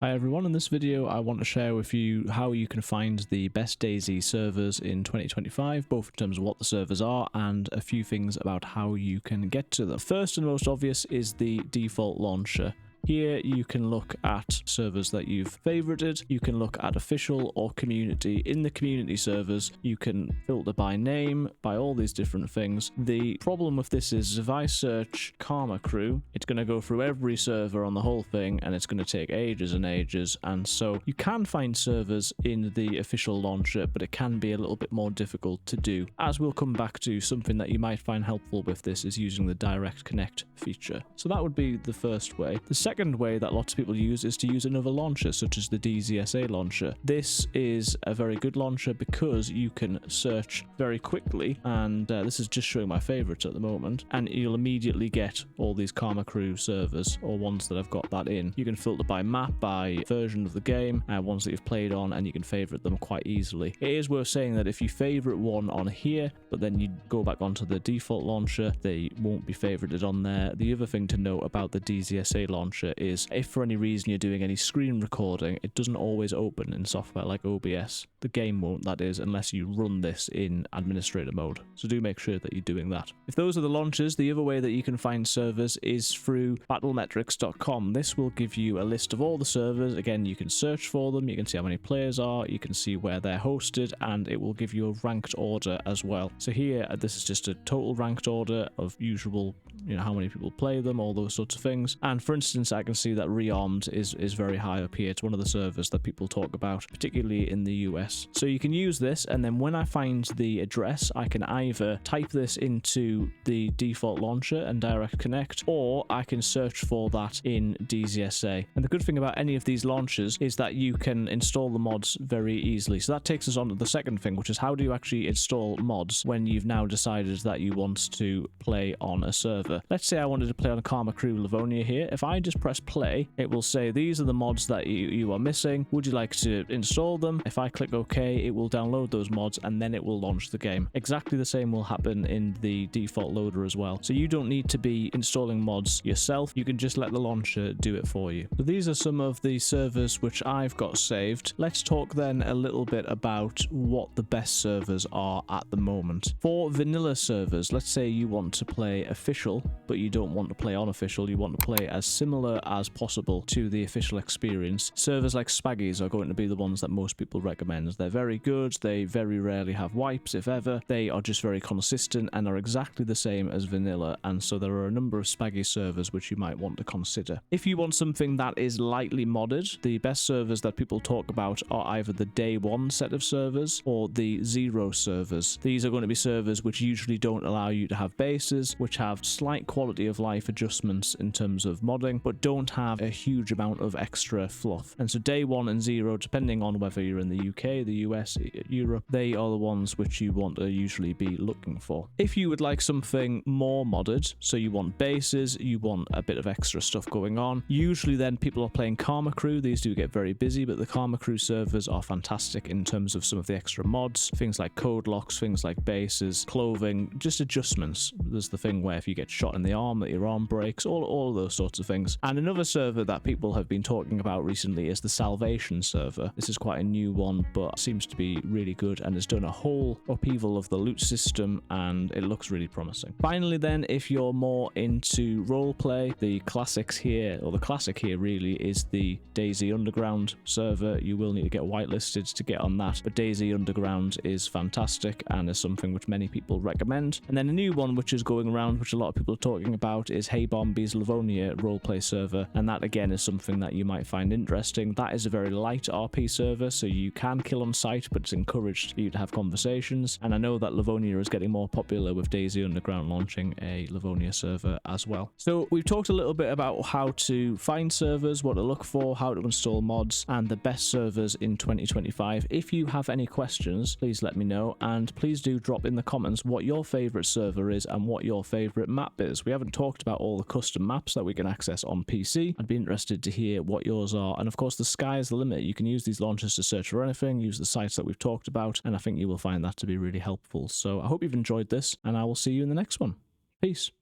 Hi everyone, in this video I want to share with you how you can find the best DayZ servers in 2025, both in terms of what the servers are and a few things about how you can get to them. First and most obvious is the default launcher. Here you can look at servers that you've favorited, you can look at official or community. In the community servers, you can filter by name, by all these different things. The problem with this is if I search Karma Crew, it's going to go through every server on the whole thing and it's going to take ages and ages. And so you can find servers in the official launcher, but it can be a little bit more difficult to do. As we'll come back to, something that you might find helpful with this is using the direct connect feature. So that would be the first way. The second way that lots of people use is to use another launcher, such as the DayZ launcher. This is a very good launcher because you can search very quickly, and this is just showing my favorites at the moment, and you'll immediately get all these Karma Crew servers, or ones that have got that in. You can filter by map, by version of the game, ones that you've played on, and you can favorite them quite easily. It is worth saying that if you favorite one on here, but then you go back onto the default launcher, they won't be favorited on there. The other thing to note about the DayZ launcher is if for any reason you're doing any screen recording, it doesn't always open in software like OBS. The game won't, that is, unless you run this in administrator mode. So do make sure that you're doing that. If those are the launchers, the other way that you can find servers is through battlemetrics.com. This will give you a list of all the servers. Again, you can search for them, you can see how many players are, you can see where they're hosted, and it will give you a ranked order as well. So here, this is just a total ranked order of usual, how many people play them, all those sorts of things. And for instance, I can see that Rearmed is very high up here. It's one of the servers that people talk about, particularly in the US. So you can use this, and then when I find the address, I can either type this into the default launcher and direct connect, or I can search for that in DayZ. And the good thing about any of these launchers is that you can install the mods very easily. So that takes us on to the second thing, which is how do you actually install mods when you've now decided that you want to play on a server. Let's say I wanted to play on a Karma Crew Livonia here. If I just press play, it will say these are the mods that you are missing. Would you like to install them? If I click OK, it will download those mods and then it will launch the game. Exactly the same will happen in the default loader as well. So you don't need to be installing mods yourself. You can just let the launcher do it for you. So these are some of the servers which I've got saved. Let's talk then a little bit about what the best servers are at the moment. For vanilla servers, let's say you want to play official, but you don't want to play unofficial. You want to play as similar as possible to the official experience. Servers like Spaggies are going to be the ones that most people recommend. They're very good. They very rarely have wipes, if ever. They are just very consistent and are exactly the same as vanilla, and so there are a number of Spaggy servers which you might want to consider. If you want something that is lightly modded, the best servers that people talk about are either the Day 1 set of servers or the Zero servers. These are going to be servers which usually don't allow you to have bases, which have slight quality of life adjustments in terms of modding, but don't have a huge amount of extra fluff. And so Day 1 and 0, depending on whether you're in the UK, the US, Europe, they are the ones which you want to usually be looking for. If you would like something more modded, so you want bases, you want a bit of extra stuff going on, usually then people are playing Karma Crew. These do get very busy, but the Karma Crew servers are fantastic in terms of some of the extra mods, things like code locks, things like bases, clothing, just adjustments. There's the thing where if you get shot in the arm, that your arm breaks, all of those sorts of things. And another server that people have been talking about recently is the Salvation server. This is quite a new one, but seems to be really good and has done a whole upheaval of the loot system, and it looks really promising. Finally then, if you're more into roleplay, the classics here, or the classic here really, is the DayZ Underground server. You will need to get whitelisted to get on that, but DayZ Underground is fantastic and is something which many people recommend. And then a new one which is going around, which a lot of people are talking about, is Hey Bombi's Livonia roleplay server, and that again is something that you might find interesting. That is a very light RP server, so you can kill on site, but it's encouraged for you to have conversations. And I know that Livonia is getting more popular with DayZ Underground launching a Livonia server as well. So we've talked a little bit about how to find servers, what to look for, how to install mods, and the best servers in 2025. If you have any questions, please let me know, and please do drop in the comments what your favorite server is and what your favorite map is. We haven't talked about all the custom maps that we can access on PC. I'd be interested to hear what yours are, and of course the sky is the limit. You can use these launchers to search for anything, use the sites that we've talked about, and I think you will find that to be really helpful. So I hope you've enjoyed this, and I will see you in the next one. Peace.